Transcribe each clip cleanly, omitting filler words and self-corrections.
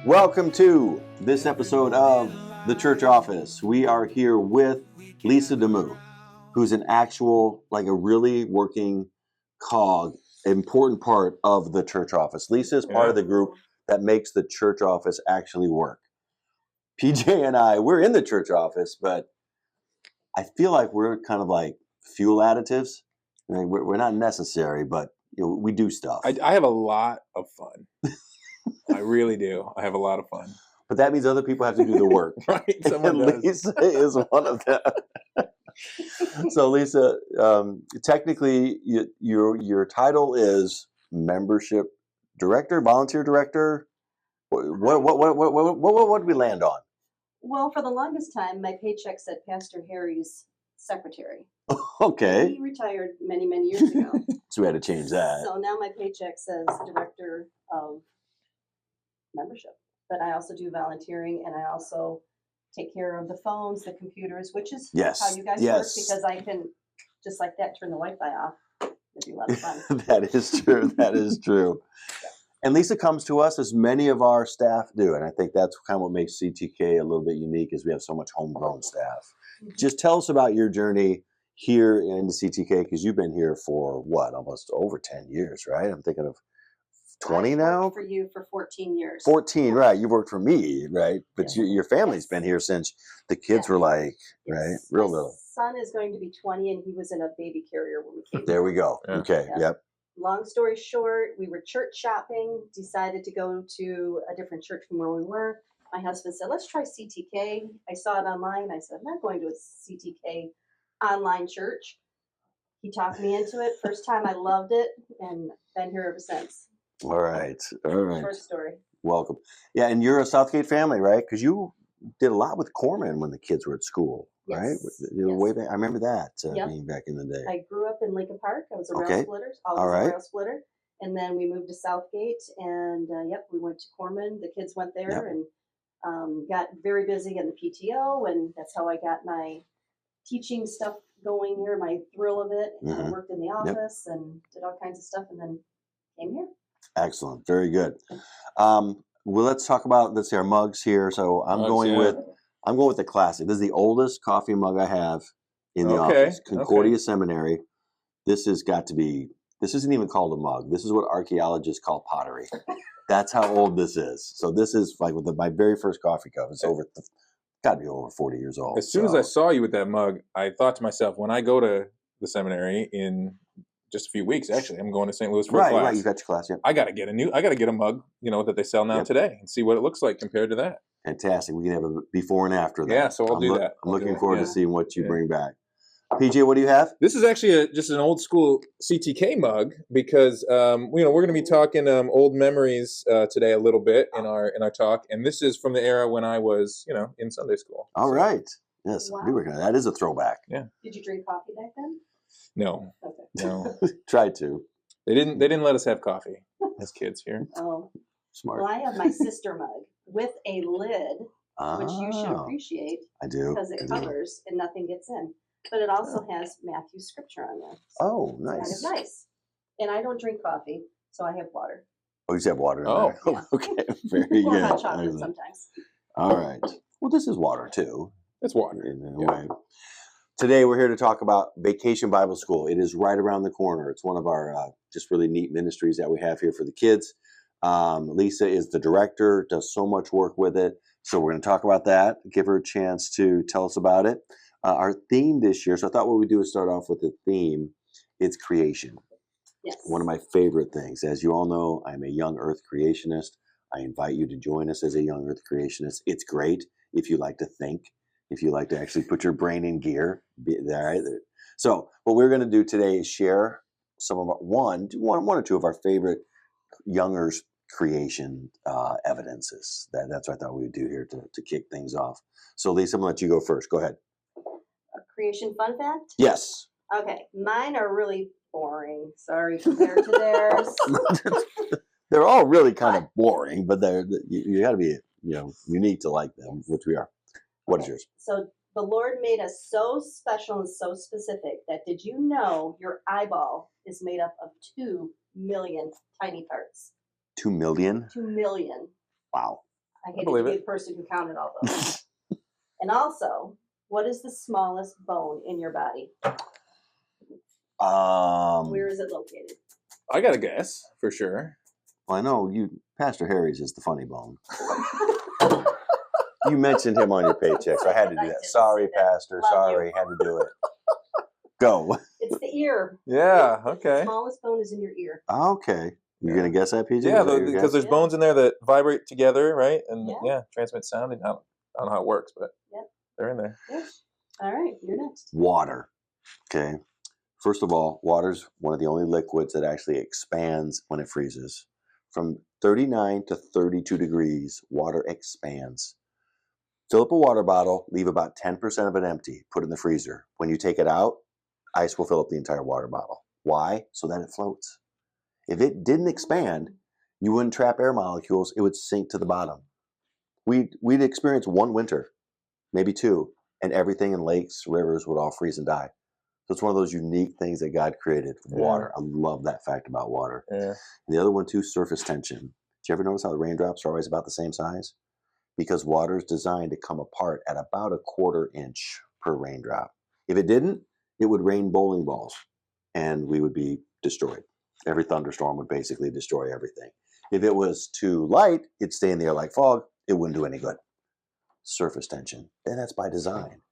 Welcome to this episode of The Church Office. We are here with Lisa DeMu, who's an actual, like a really working cog, important part of the church office. Lisa is part of the group that makes the church office actually work. PJ and I, we're in the church office, but I feel like we're kind of like fuel additives. I mean, we're not necessary, but we do stuff. I have a lot of fun. I really do. I have a lot of fun. But that means other people have to do the work. Right? Someone does. Lisa is one of them. So Lisa, technically, your title is membership director, volunteer director. What did we land on? Well, for the longest time, my paycheck said Pastor Harry's secretary. Okay. He retired many, many years ago. So we had to change that. So now my paycheck says director of membership. But I also do volunteering, and I also take care of the phones, the computers, which is how you guys work, because I can, just like that, turn the Wi-Fi off. It'd be a lot of fun. That is true. That is true. Yeah. And Lisa comes to us, as many of our staff do, and I think that's kind of what makes CTK a little bit unique, is we have so much homegrown staff. Mm-hmm. Just tell us about your journey here into CTK, because you've been here for, almost over 10 years, right? I'm thinking of 20 now? I've worked for you for 14 years. 14, right. You've worked for me, right? But your family's been here since the kids were right? Real little. My son is going to be 20, and he was in a baby carrier when we came. There we go. Yeah. Okay, yep. Long story short, we were church shopping, decided to go to a different church from where we were. My husband said, let's try CTK. I saw it online. I said, I'm not going to a CTK online church. He talked me into it. First time I loved it, and been here ever since. All right. Short story. Welcome. Yeah, and you're a Southgate family, right? Because you did a lot with Corman when the kids were at school, right? Way back, I remember that being back in the day. I grew up in Lincoln Park. I was a rail splitter. I was a rail splitter. And then we moved to Southgate, and we went to Corman. The kids went there and got very busy in the PTO, and that's how I got my teaching stuff going here, my thrill of it. Mm-hmm. I worked in the office and did all kinds of stuff, and then came here. Excellent. Very good. Well, let's talk about, let's see, our mugs here. So I'm going with the classic. This is the oldest coffee mug I have in the office. Concordia Seminary. This isn't even called a mug. This is what archaeologists call pottery. That's how old this is. So this is like my very first coffee cup. It's got to be over 40 years old. As soon as I saw you with that mug, I thought to myself, when I go to the seminary in just a few weeks, actually, I'm going to St. Louis for a class. Right, you got your class, yeah. I got to get a mug, that they sell now today, and see what it looks like compared to that. Fantastic. We can have a before and after that. Yeah, so I'll do that. I'm looking forward to seeing what you bring back. PJ, what do you have? This is actually just an old school CTK mug, because we're going to be talking old memories today a little bit in our talk, and this is from the era when I was in Sunday school. All right. Yes, wow. That is a throwback. Yeah. Did you drink coffee back then? No. Okay. No. Tried to. They didn't let us have coffee as kids here. Oh. Smart. Well, I have my sister mug with a lid, which you should appreciate. I do. Because it covers and nothing gets in. But it also has Matthew's scripture on there. So nice. That is nice. And I don't drink coffee, so I have water. Oh, you have water in there? Yeah. Okay, very good. Hot chocolate sometimes. All right. Well, this is water too. It's water. In a way. Today we're here to talk about Vacation Bible School. It is right around the corner. It's one of our just really neat ministries that we have here for the kids. Lisa is the director, does so much work with it. So we're going to talk about that, give her a chance to tell us about it. Our theme this year, so I thought what we'd do is start off with the theme. It's creation. Yes. One of my favorite things. As you all know, I'm a young earth creationist. I invite you to join us as a young earth creationist. It's great if you like to think, if you like to actually put your brain in gear. So what we're going to do today is share some of one or two of our favorite young earth creation evidences. That's what I thought we would do here to kick things off. So Lisa, I'm going to let you go first. Go ahead. A creation fun fact? Yes. Okay. Mine are really boring. Sorry, compared to theirs. They're all really kind of boring, but you got to be unique to like them, which we are. What is yours? So the Lord made us so special and so specific that did you know your eyeball is made up of 2 million tiny parts? 2 million? 2 million. Wow. I hated to be the person who counted all those. And also, what is the smallest bone in your body? Where is it located? I got a guess for sure. Well, I know Pastor Harry's is the funny bone. You mentioned him on your paycheck, so I had to do that. Sorry, Pastor. Sorry, had to do it. Go. It's the ear. Yeah, okay. The smallest bone is in your ear. Okay. You're going to guess that, PJ? Yeah, because there's bones in there that vibrate together, right? And transmit sound. I don't know how it works, but they're in there. Yeah. All right, you're next. Water. Okay. First of all, water's one of the only liquids that actually expands when it freezes. From 39 to 32 degrees, water expands. Fill up a water bottle, leave about 10% of it empty, put it in the freezer. When you take it out, ice will fill up the entire water bottle. Why? So that it floats. If it didn't expand, you wouldn't trap air molecules, it would sink to the bottom. We'd experience one winter, maybe two, and everything in lakes, rivers would all freeze and die. So it's one of those unique things that God created, water. I love that fact about water. Yeah. And the other one too, surface tension. Do you ever notice how the raindrops are always about the same size? Because water is designed to come apart at about 1/4 inch per raindrop. If it didn't, it would rain bowling balls and we would be destroyed. Every thunderstorm would basically destroy everything. If it was too light, it'd stay in the air like fog. It wouldn't do any good. Surface tension. And that's by design.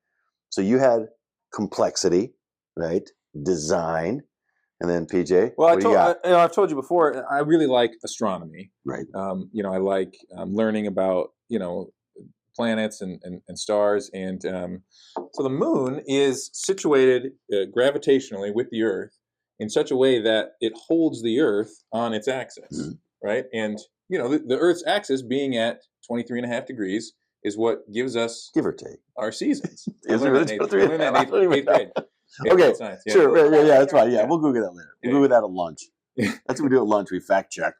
So you had complexity, right? Design. And then PJ, well, I've told you before, I really like astronomy. Right. I like learning about, planets and stars. And so the moon is situated gravitationally with the Earth in such a way that it holds the Earth on its axis, right? And, the Earth's axis being at 23.5 degrees is what gives us, give or take, our seasons. Is it really 8th grade. Okay, science, sure. Yeah, that's right. Yeah, we'll Google that later. We'll Google that at lunch. That's what we do at lunch. We fact check.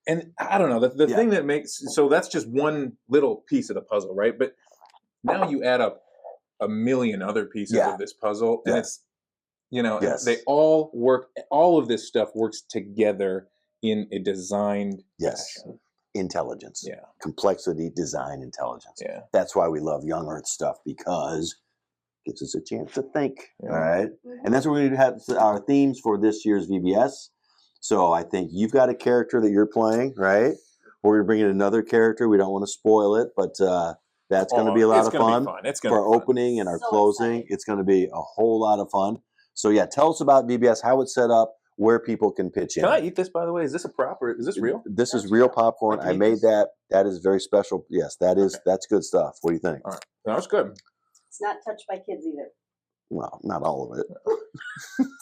And I don't know, the thing that so that's just one little piece of the puzzle, right? But now you add up a million other pieces of this puzzle, and it's, they all work, all of this stuff works together in a designed fashion. Intelligence. Yeah. Complexity, design, intelligence. Yeah. That's why we love young Earth stuff, because it gives us a chance to think. All right. And that's what we're going to have our themes for this year's VBS. So I think you've got a character that you're playing, right? We're going to bring in another character. We don't want to spoil it, but that's going to be a lot of fun. For our opening and our closing. Exciting. It's going to be a whole lot of fun. So tell us about VBS, how it's set up, where people can pitch in. Can I eat this, by the way? Is this a prop or is this real? This is real popcorn. I made that. That is very special. Yes, that's good stuff. What do you think? All right. No, that's good. It's not touched by kids either. Well, not all of it.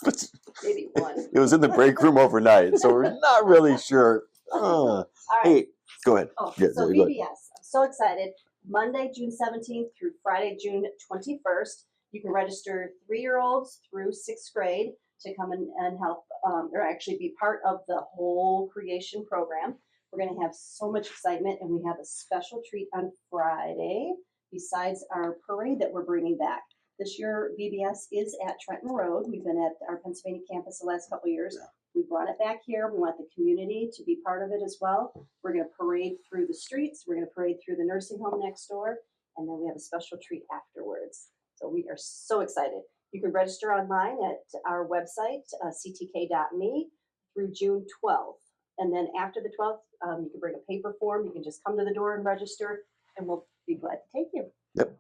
But maybe one. It was in the break room overnight, so we're not really sure. All right. Hey, go ahead. So VBS, I'm so excited. Monday, June 17th through Friday, June 21st. You can register 3-year-olds through 6th grade to come in and help, or actually be part of the whole creation program. We're going to have so much excitement, and we have a special treat on Friday besides our parade that we're bringing back. This year, VBS is at Trenton Road. We've been at our Pennsylvania campus the last couple of years. We brought it back here. We want the community to be part of it as well. We're going to parade through the streets. We're going to parade through the nursing home next door, and then we have a special treat afterwards. So we are so excited. You can register online at our website, ctk.me, through June 12th. And then after the 12th, you can bring a paper form. You can just come to the door and register, and we'll be glad to take you. Yep.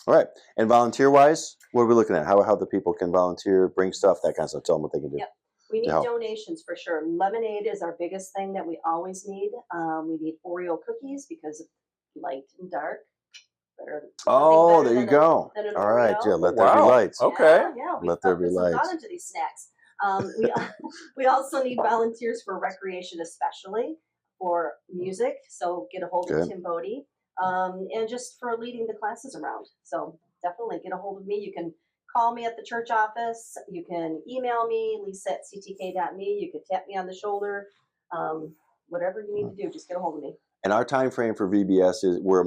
All right. And volunteer-wise, what are we looking at? How the people can volunteer, bring stuff, that kind of stuff. Tell them what they can do. Yep. We need donations for sure. Lemonade is our biggest thing that we always need. We need Oreo cookies because of light and dark. Oh, there you go. All right. Yeah, let there be lights. Okay. Yeah, let there be lights. Thought into these snacks. We also need volunteers for recreation, especially for music. So get a hold of Tim Bodie. And just for leading the classes around. So definitely get a hold of me. You can call me at the church office. You can email me, lisa@ctk.me. You can tap me on the shoulder. Whatever you need to do, just get a hold of me. And our time frame for VBS is we're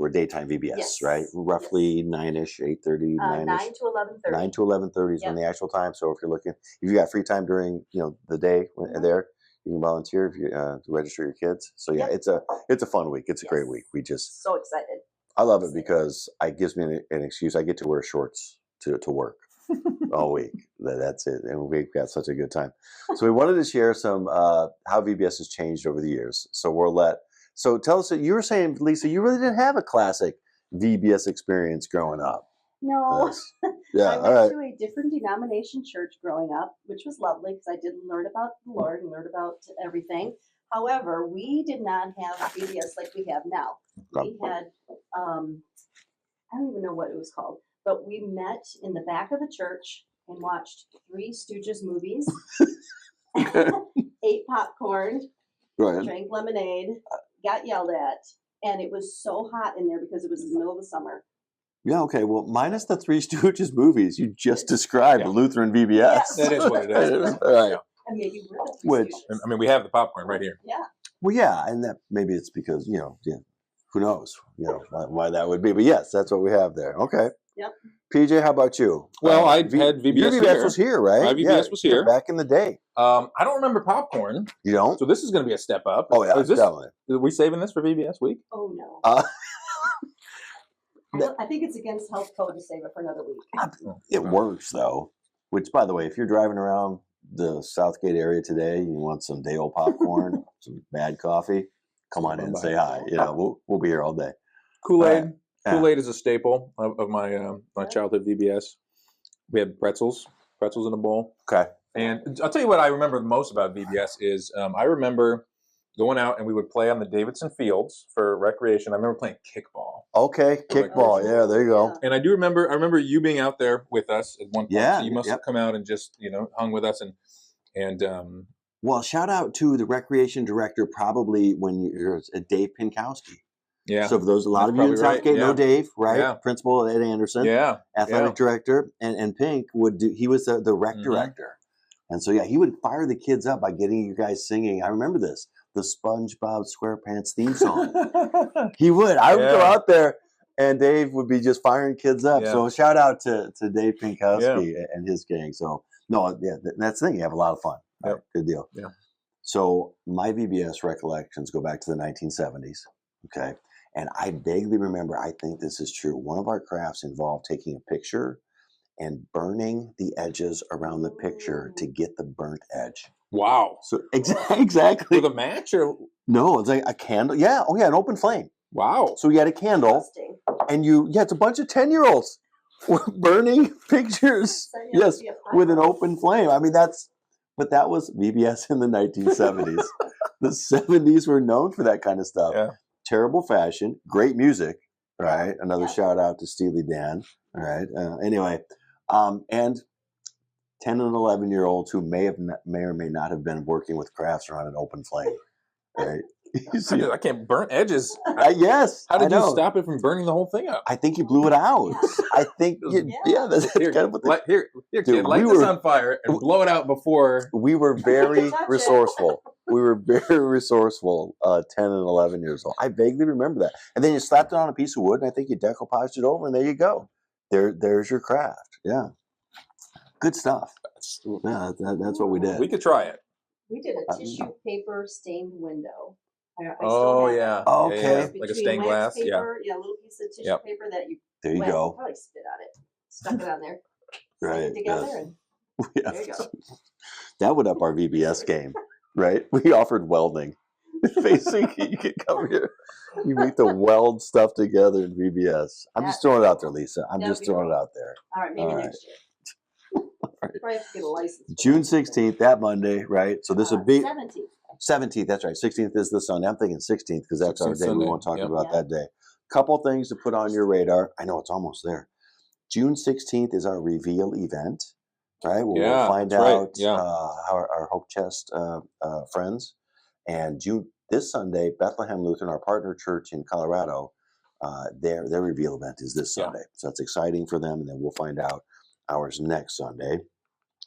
daytime VBS, right? Roughly 9-ish, 8:30, 9-ish. 9 to 11:30. 9 to 11:30 is when the actual time. So if you got free time during the day there, You can volunteer if you to register your kids. So yeah, Yep. it's a fun week. It's a great Yes. week. We just So excited. I love it because it gives me an excuse. I get to wear shorts to work all week. That's it, and we've got such a good time. So we wanted to share some how VBS has changed over the years. So tell us. You were saying, Lisa, you really didn't have a classic VBS experience growing up. No, Yeah, I all went right. to a different denomination church growing up, which was lovely because I did learn about the Lord and learn about everything. However, we did not have VBS like we have now. We had, I don't even know what it was called, but we met in the back of the church and watched Three Stooges movies, ate popcorn, drank lemonade, got yelled at, and it was so hot in there because it was in the middle of the summer. Yeah, okay. Well, minus the Three Stooges movies you just described, Lutheran VBS. Yes. That is what it is. All right. And maybe we're the Which, Stooges. I mean, we have the popcorn right here. Yeah. well, yeah, and that maybe it's because who knows, why that would be. But yes, that's what we have there. Okay. Yep. PJ, how about you? Well, I had VBS your VBS here. was here, right? My VBS was here. Back in the day. I don't remember popcorn. You don't? So this is going to be a step up. Oh yeah, definitely. Are we saving this for VBS week? Oh no. I think it's against health code to save it for another week. It works though. Which, by the way, if you're driving around the Southgate area today, you want some day old popcorn, some bad coffee, come on in and say hi. We'll be here all day. Kool-Aid. Kool-Aid is a staple of my my childhood VBS. We had pretzels in a bowl. Okay. And I'll tell you what I remember most about VBS is I remember going out and we would play on the Davidson Fields for recreation. I remember playing kickball. Okay, kickball. Yeah, there you go. And I remember you being out there with us at one point. Yeah, so you must have come out and just hung with us and well, shout out to the recreation director probably when you're Dave Pinkowski. Yeah. So for those, a lot of you in Southgate know Dave, right? Yeah. Principal Ed Anderson. Yeah. Athletic director, and Pink he was the rec director. And so he would fire the kids up by getting you guys singing. I remember this, the SpongeBob SquarePants theme song. He would. I would go out there and Dave would be just firing kids up. Yeah. So shout out to Dave Pinkowski and his gang. So that's the thing. You have a lot of fun. Yep. Right, good deal. Yeah. So my VBS recollections go back to the 1970s. Okay. And I vaguely remember, I think this is true, one of our crafts involved taking a picture and burning the edges around the picture to get the burnt edge. Wow. So exactly. With a match or? No, it's like a candle. Yeah. Oh yeah, an open flame. Wow. So you had a candle and it's a bunch of 10-year-olds burning pictures. Yes, with an open flame. I mean, but that was VBS in the 1970s. The 70s were known for that kind of stuff. Yeah. Terrible fashion, great music, right? Another shout out to Steely Dan, right? Anyway, and 10 and 11-year-olds who may or may not have been working with crafts around an open flame, right? I can't burn edges. Yes. How did you stop it from burning the whole thing up? I think you blew it out. I think, that's here, kind of what here, kid, light this on fire and blow it out before. We were very resourceful. We were very resourceful, 10 and 11 years old. I vaguely remember that. And then you slapped it on a piece of wood, and I think you decoupaged it over, and there you go. There's your craft. Yeah. Good stuff. Yeah, that's what we did. We could try it. We did a tissue paper stained window. Yeah. Okay. Like a stained glass. Paper, a little piece of tissue paper that you. There you go. Probably spit on it. Stuck it on there. Right. Together and there you go. That would up our VBS game, right? We offered welding. Basically, you can come here. You need to weld stuff together in VBS. I'm just throwing it out there, Lisa. I'm just throwing it out there. All right, maybe next year. Right. Probably have to get a license. June 16th, that Monday, right? So this would be 17th. 17th, that's right. 16th is the Sunday. I'm thinking 16th because that's our day. Sunday. We won't talk about that day. Couple things to put on your radar. I know it's almost there. June 16th is our reveal event, right? We'll find out our Hope Chest friends. And this Sunday, Bethlehem Lutheran, our partner church in Colorado, their reveal event is this Sunday. So that's exciting for them. And then we'll find out ours next Sunday.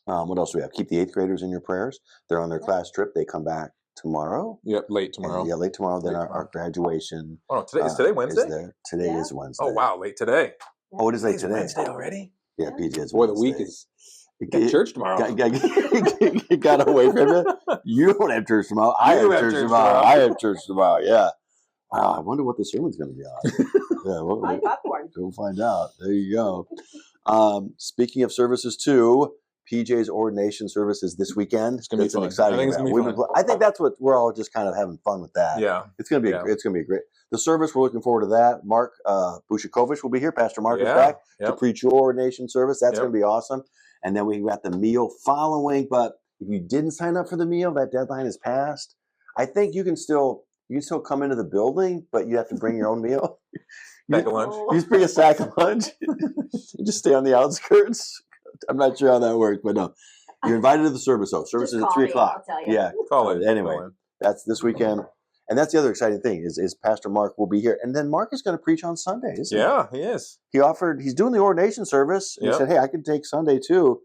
What else do we have? Keep the 8th graders in your prayers. They're on their class trip. They come back tomorrow. Yep, late tomorrow. And, late tomorrow. Then our graduation. Oh, is today Wednesday? Today is Wednesday. Oh, wow, late today. Oh, it is late today. Wednesday already? Yeah, PJ. Boy, the week is Got church tomorrow. Got away from it. You don't have church tomorrow. I have church tomorrow. I have church tomorrow. Yeah. Wow. I wonder what the sermon's going to be on. Yeah. Popcorn. We'll find out. There you go. Speaking of services too, PJ's ordination service is this weekend. It's gonna be fun. Exciting. I think it's gonna be fun. I think that's what we're all just kind of having fun with that. Yeah, it's gonna be. It's gonna be great. The service, we're looking forward to that. Mark Bushikovich will be here. Pastor Mark is back to preach your ordination service. That's gonna be awesome. And then we got the meal following. But if you didn't sign up for the meal, that deadline is passed. I think you can still come into the building, but you have to bring your own meal. Sack of lunch. You just bring a sack of lunch. You just stay on the outskirts. I'm not sure how that works, but no. You're invited to the service, though. Service is at 3 o'clock. I'll tell you. Yeah. Call it. Anyway, that's this weekend. And that's the other exciting thing is Pastor Mark will be here. And then Mark is going to preach on Sunday, isn't he? Yeah, he is. He's doing the ordination service. And he said, hey, I can take Sunday too.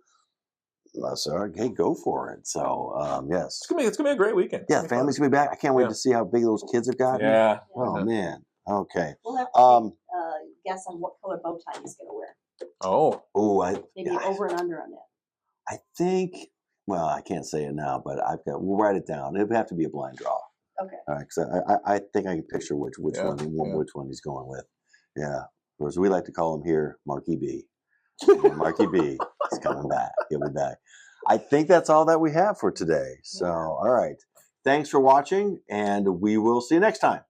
So, hey, go for it. So, yes. It's gonna be a great weekend. Yeah, the family's going to be back. I can't wait to see how big those kids have gotten. Yeah. Oh, man. Okay. We'll have to guess on what color bow tie he's going to wear. Oh. Maybe over and under on that. I think, well, I can't say it now, but we'll write it down. It would have to be a blind draw. Okay. All right, because I think I can picture which one he's going with. Yeah. Or as we like to call him here, Marky B. Marky B is coming back. He'll be back. I think that's all that we have for today. So, all right. Thanks for watching, and we will see you next time.